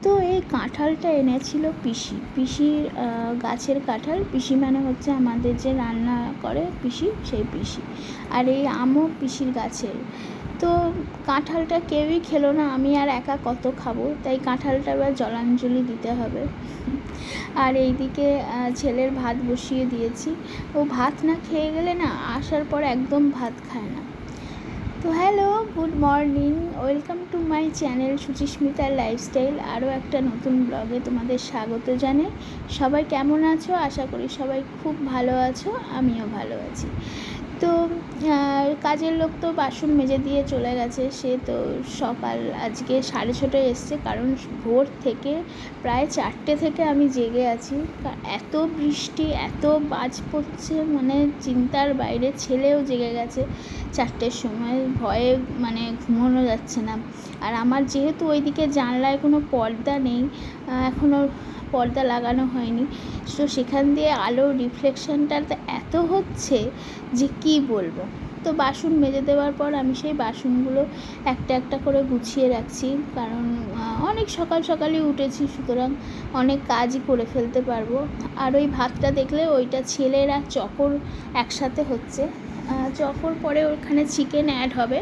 তো এই কাঁঠালটা এনেছিল পিসির গাছের কাঁঠাল। পিসি মানে হচ্ছে আমাদের যে রান্না করে পিসি, সেই পিসি। আর এই আমও পিসির গাছের। তো কাঁঠালটা কেউই খেলো না, আমি আর একা কত খাবো, তাই কাঁঠালটা এবার জলাঞ্জলি দিতে হবে। আর এইদিকে ছেলের ভাত বসিয়ে দিয়েছি। ও ভাত না খেয়ে গেলে না, আসার পর একদম ভাত খায় না। তো hello, good morning, welcome to my channel সুচিস্মিতার লাইফস্টাইল। আরও একটা নতুন ব্লগে তোমাদের স্বাগত জানাই। সবাই কেমন আছো? আশা করি সবাই খুব ভালো আছো, আমিও ভালো আছি। তো কাজের লোক তো বাসন মেজে দিয়ে চলে গেছে। সে তো সকাল আজকে 6:30 এসছে, কারণ ভোর থেকে প্রায় 4টে থেকে আমি জেগে আছি। এত বৃষ্টি, এত বাজ পড়ছে, মানে চিন্তার বাইরে। ছেলেও জেগে গেছে 4টের সময়, ভয়ে মানে ঘুমানো যাচ্ছে না। আর আমার যেহেতু ওইদিকে জানলায় কোনো পর্দা নেই, এখনও পর্দা লাগানো হয়নি, তো সেখান দিয়ে আলোর রিফ্লেকশনটা এত হচ্ছে যে কী বলবো। তো বাসন মেজে দেওয়ার পর আমি সেই বাসনগুলো একটা একটা করে গুছিয়ে রাখছি, কারণ অনেক সকাল সকালই উঠেছি, সুতরাং অনেক কাজই করে ফেলতে পারবো। আর ওই ভাতটা দেখলে ওইটা ছেলেরা চকর একসাথে হচ্ছে, চকর পরে ওখানে চিকেন অ্যাড হবে,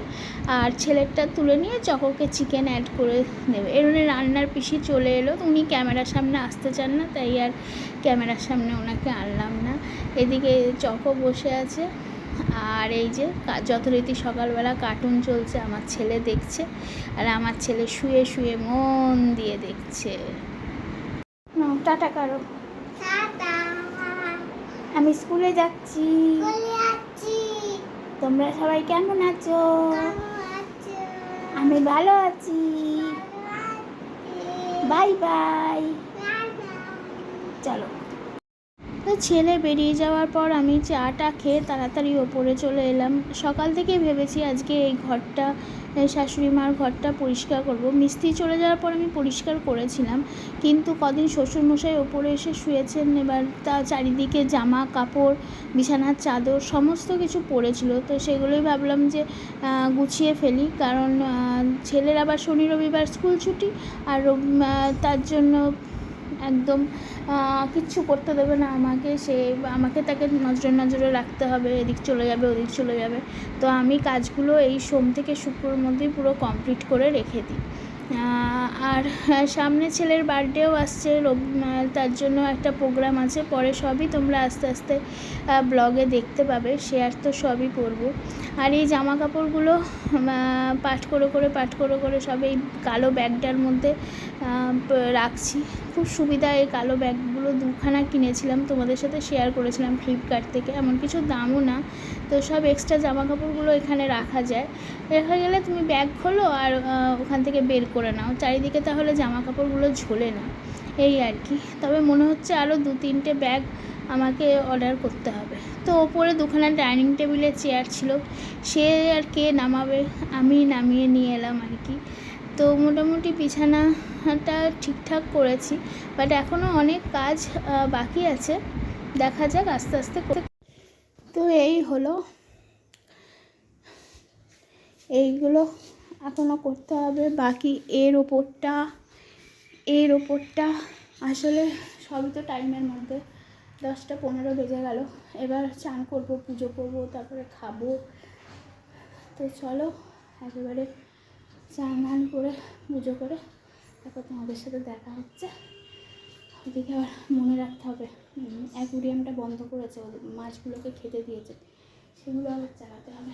আর ছেলেরটা তুলে নিয়ে চকরকে চিকেন অ্যাড করে দেবে। এর মানে রান্নার পিসি চলে এলো, তো উনি ক্যামেরার সামনে আসতে চান না, তাই আর ক্যামেরার সামনে ওনাকে আনলাম না। এদিকে চকো বসে আছে, আর এই যে যথারীতি সকালবেলা কার্টুন চলছে, আমার ছেলে দেখছে, আর আমার ছেলে শুয়ে শুয়ে মন দিয়ে দেখছে। টাটা করো। আমি স্কুলে যাচ্ছি। তোমরা সবাই কেমন আছো? আমি ভালো আছি। Bye bye. চলো। তো ছেলে বেরিয়ে যাওয়ার পর আমি চাটা খেয়ে তাড়াতাড়ি ওপরে চলে এলাম। সকাল থেকেই ভেবেছি আজকে এই ঘরটা, শাশুড়ি মার ঘরটা পরিষ্কার করব। মিস্ত্রি চলে যাওয়ার পর আমি পরিষ্কার করেছিলাম, কিন্তু কদিন শ্বশুরমশাই ওপরে এসে শুয়েছেন, এবার তা চারিদিকে জামা কাপড়, বিছানার চাদর সমস্ত কিছু পড়েছিল, তো সেগুলোই ভাবলাম যে গুছিয়ে ফেলি, কারণ ছেলের আবার শনি রবিবার স্কুল ছুটি, আর তার জন্য একদম কিচ্ছু করতে দেবে না আমাকে, আমাকে তাকে নজরে রাখতে হবে, এদিক চলে যাবে ওদিক চলে যাবে। তো আমি কাজগুলো এই সোম থেকে শুক্রর মধ্যেই পুরো কমপ্লিট করে রেখে দিই। আর সামনে ছেলের বার্থডেও আসছে, তার জন্য একটা প্রোগ্রাম আছে, পরে সবই তোমরা আস্তে আস্তে ব্লগে দেখতে পাবে, শেয়ার তো সবই করবো। আর এই জামা কাপড়গুলো পাট করে করে সব এই কালো ব্যাগটার মধ্যে রাখছি। খুব সুবিধা এই কালো ব্যাগগুলো, 2খানা কিনেছিলাম, তোমাদের সাথে শেয়ার করেছিলাম ফ্লিপকার্ট থেকে, এমন কিছু দামও না। তো সব এক্সট্রা জামা কাপড়গুলো এখানে রাখা যায়, রেখে গেলে তুমি ব্যাগ খোলো আর ওখান থেকে বের করে নাও, চারিদিকে তাহলে জামা কাপড়গুলো ঝোলে না, এই আর কি। তবে মনে হচ্ছে আরও 2-3টে ব্যাগ আমাকে অর্ডার করতে হবে। তো ওপরে 2খানা ডাইনিং টেবিলের চেয়ার ছিল, সে আর কে নামাবে, আমি নামিয়ে নিয়ে এলাম আর কি। তো মোটামুটি বিছানাটা ঠিকঠাক করেছি, বাট এখনও অনেক কাজ বাকি আছে, দেখা যাক আস্তে আস্তে। তো এই হলো, এইগুলো এখনও করতে হবে বাকি। এর ওপরটা আসলে সবই তো টাইমের মধ্যে। 10টা 15 বেজে গেল, এবার চান করবো, পুজো করবো, তারপরে খাবো। তো চলো একেবারে চান করে পুজো করে তারপর তোমাদের সাথে দেখা হচ্ছে। ওদিকে আবার মনে রাখতে হবে, অ্যাকুরিয়ামটা বন্ধ করেছে, ওদের মাছগুলোকে খেতে দিয়েছে, সেগুলো আবার চালাতে হবে।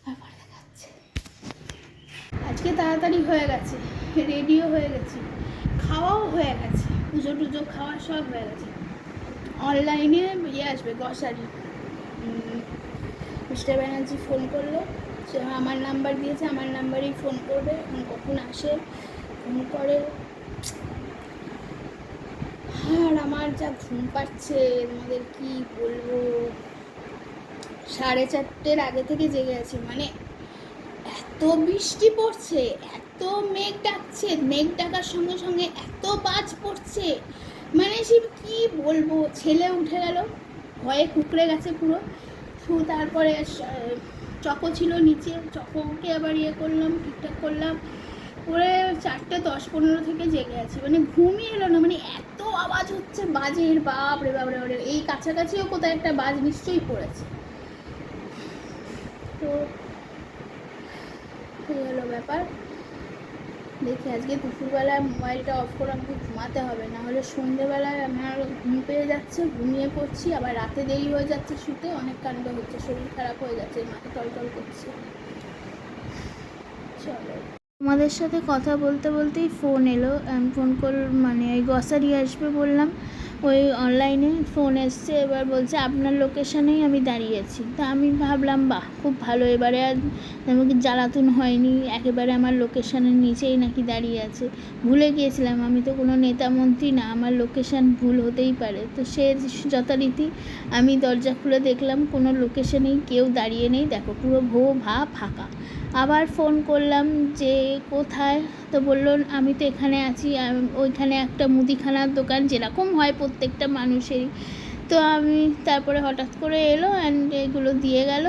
তারপরে দেখা হচ্ছে। আজকে তাড়াতাড়ি হয়ে গেছে, রেডিও হয়ে গেছি, খাওয়াও হয়ে গেছে, পুজো টুজো খাওয়া সব হয়ে গেছে। অনলাইনে আসবে গ্রসারি, মিস্টার ব্যানার্জি ফোন করলো, সে আমার নাম্বার দিয়েছে, আমার নাম্বারেই ফোন করবে, এখন কখন আসে ফোন করে। আর আমার যা ঘুম পাচ্ছে তোমাদের কি বলবো, 4:30 আগে থেকে জেগে আছি, মানে এত বৃষ্টি পড়ছে, এত মেঘ ডাকছে, মেঘ ডাকার সঙ্গে সঙ্গে এত বাজ পড়ছে, মানে সে কি বলবো। ছেলে উঠে গেল, ভয়ে কুকড়ে গেছে পুরো। তারপরে চকো ছিল নিচে, চকোকে আবার করলাম, ঠিকঠাক করলাম, করে 4:10-15 থেকে জেগে আছি, মানে ঘুমই এলো না, মানে এত আওয়াজ হচ্ছে বাজের, বাপরে বাপরে বাপরে। এই কাছাকাছিও কোথায় একটা বাজ নিশ্চয়ই পড়েছে। তো এই হলো ব্যাপার। দেখি আজকে দুপুরবেলায় মোবাইলটা অফ করে আমাকে ঘুমাতে হবে, না হলে সন্ধ্যেবেলায় আমার ঘুম পেয়ে যাচ্ছে, ঘুমিয়ে পড়ছি, আবার রাতে দেরি হয়ে যাচ্ছে শুতে, অনেক কাণ্ড হচ্ছে, শরীর খারাপ হয়ে যাচ্ছে, মাথা টলটল করছে। চলো, তোমাদের সাথে কথা বলতে বলতেই ফোন এলো। আমি ফোন মানে ওই গ্রসারি আসবে বললাম, ওই অনলাইনে ফোন এসছে, এবার বলছে আপনার লোকেশানেই আমি দাঁড়িয়েছি। তা আমি ভাবলাম বাহ, খুব ভালো, এবারে আর আমাকে জ্বালাতন হয়নি, একেবারে আমার লোকেশানের নিচেই নাকি দাঁড়িয়ে আছে। ভুলে গিয়েছিলাম, আমি তো কোনো নেতা মন্ত্রী না, আমার লোকেশান ভুল হতেই পারে। তো সে যথারীতি আমি দরজা খুলে দেখলাম কোনো লোকেশানেই কেউ দাঁড়িয়ে নেই, দেখো পুরো ফাঁকা। আবার ফোন করলাম যে কোথায়, তো বললো আমি তো এখানে আছি, ওইখানে একটা মুদিখানার দোকান, যেরকম হয় প্রত্যেকটা মানুষেরই। তো আমি তারপরে হঠাৎ করে এলো অ্যান্ড এগুলো দিয়ে গেল।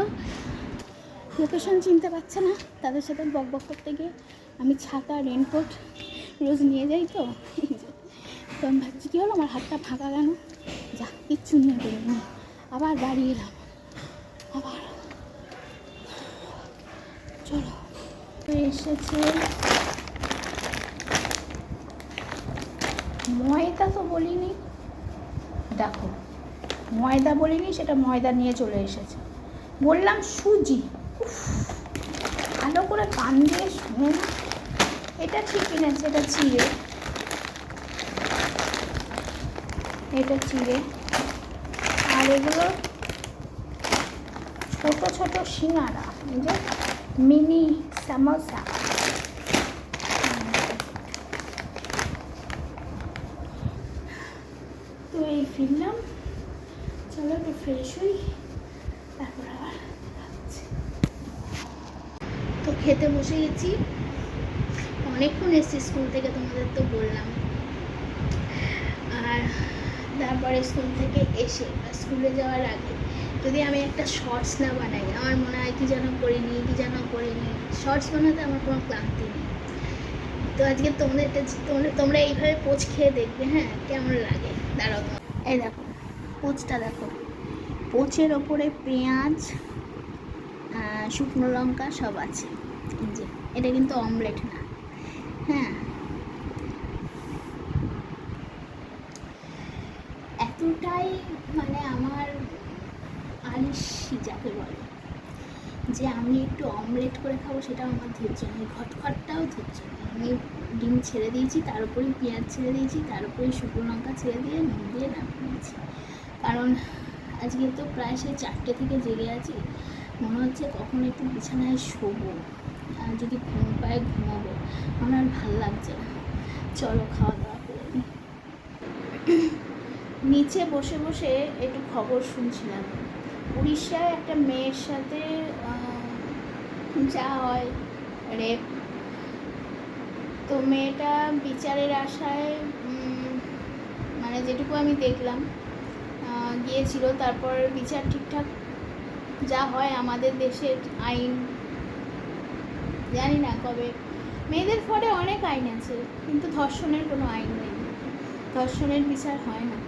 লোকেশন চিনতে পারছে না, তাদের সাথে বকবক করতে গিয়ে আমি ছাতা রেনকোট রোজ নিয়ে যাই, তো তো আমি ভাবছি কী হলো, আমার হাতটা ফাঁকা কেন, যা কিচ্ছু নিয়ে বেরোনি। আবার বাড়ি এলাম, আবার চলো এসেছে ময়দা, তো বলিনি, দেখো ময়দা বলিনি, সেটা ময়দা নিয়ে চলে এসেছে। বললাম সুজি, ভালো করে কান দিয়ে শুনে না। এটা ঠিক কিনেছে, এটা চিড়ে, এটা চিড়ে। আর এগুলো ছোটো ছোটো সিঙ্গারা, যে মিনি সামোসা। তো এই ফিরলাম, চলো একটু ফ্রেশ হই, তারপর আবার তো খেতে বসে গেছি। অনেকক্ষণ এসেছি স্কুল থেকে, তোমাদের তো বললাম। আর তারপরে স্কুল থেকে এসে স্কুলে যাওয়ার আগে যদি আমি একটা শর্টস না বানাই, আমার মনে হয় কি যেন করিনি। শর্টস বানাতে আমার কোনো ক্লান্তি নেই। তো আজকে তোমরা এইভাবে পোচ খেয়ে দেখবে, হ্যাঁ কেমন লাগে। দাঁড়াও, এই দেখো পোচটা দেখো, পোচের ওপরে পেঁয়াজ, শুকনো লঙ্কা সব আছে। যে এটা কিন্তু অমলেট না, হ্যাঁ। এতটাই মানে আমার আলিশি যাকে বলে, যে আমি একটু অমলেট করে খাবো, সেটাও আমার ধৈর্য নেই, ঘটঘটটাও ধৈর্য নেই। আমি ডিম ছেড়ে দিয়েছি, তার উপরেই পেঁয়াজ ছেড়ে দিয়েছি, তার উপরেই শুকনো লঙ্কা ছেড়ে দিয়ে নুন দিয়ে নামিয়ে নিয়েছি। কারণ আজকে তো প্রায় সেই 4টে থেকে জেগে আছি, মনে হচ্ছে কখন একটু বিছানায় শোবো, আর যদি ঘুম পায় ঘুমাবো, আমার আর ভাল লাগছে না। চলো খাওয়া দাওয়া করে নিই। নিচে বসে বসে একটু খবর শুনছিলাম, উড়িষ্যায় একটা মেয়ের সাথে যা হয় রেপ। তো মেয়েটা বিচারের আশায়, মানে যেটুকু আমি দেখলাম গিয়েছিল, তারপর বিচার ঠিকঠাক যা হয়, আমাদের দেশের আইন জানি না কবে, মেয়েদের পরে অনেক আইন আছে, কিন্তু ধর্ষণের কোনো আইন নেই, ধর্ষণের বিচার হয় না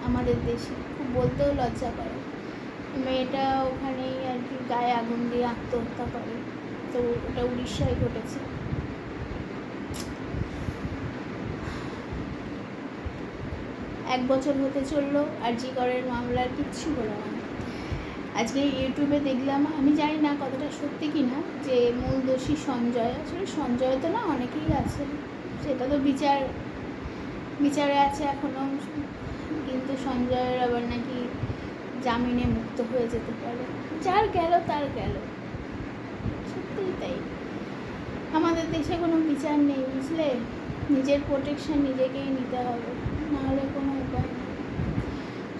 আমাদের দেশে, খুব বলতেও লজ্জা করে। মেয়েটা ওখানেই আর কি গায়ে আগুন দিয়ে আত্মহত্যা করে। তো ওটা উড়িষ্যায় ঘটেছে। এক বছর হতে চললো, আরজি করের মামলার কিচ্ছু হলো না। আজকে ইউটিউবে দেখলাম, আমি জানি না কতটা সত্যি কি না, যে মূল দোষী সঞ্জয়, আসলে সঞ্জয় তো না, অনেকেই আছে, সেটা তো বিচারে আছে এখনও, কিন্তু সঞ্জয়ের আবার নাকি জামিনে মুক্ত হয়ে যেতে পারে। যার গেল তার গেল, সত্যিই তাই। আমাদের দেশে কোনো বিচার নেই, বুঝলে, নিজের প্রোটেকশন নিজেকেই নিতে হবে, নাহলে কোনো উপায় নেই।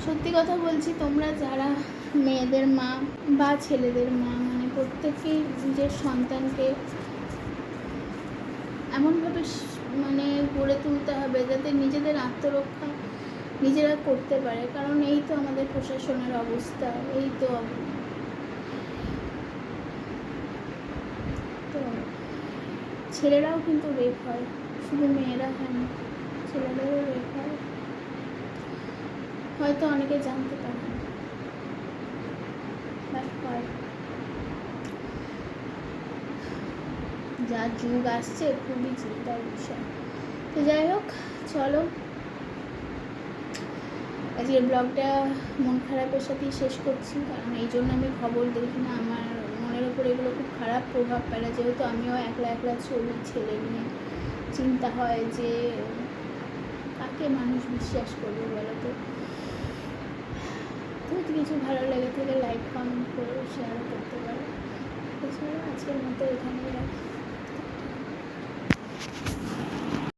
সত্যি কথা বলছি, তোমরা যারা মেয়েদের মা বা ছেলেদের মা, মানে প্রত্যেকেই নিজের সন্তানকে এমনভাবে মানে গড়ে তুলতে হবে যাতে নিজেদের আত্মরক্ষা নিজেরা করতে পারে। কারণ এই তো আমাদের প্রশাসনের অবস্থা, এই তো ছেলেরাও কিন্তু রেপ হয়, শুধু মেয়েরা হয় না, ছেলেদেরও রেপ হয়, হয়তো অনেকে জানতে পারে না, বাট হয়। যা যুগ আসছে খুবই চিন্তার বিষয়। তো যাই হোক, চলো আজকের ব্লগটা মন খারাপের সাথেই শেষ করছি, কারণ এই জন্য আমি খবর দেখি না, আমার মনের ওপর এগুলো খুব খারাপ প্রভাব ফেলে, যেহেতু আমিও একলা একলা ছবি ছেলে নিয়ে চিন্তা হয় যে কাকে মানুষ বিশ্বাস করবে বলো তো। যদি কিছু ভালো লেগে থেকে লাইক কমেন্ট করে শেয়ার করতে পারো। এছাড়া আজকের মতো এখানেই রাখি।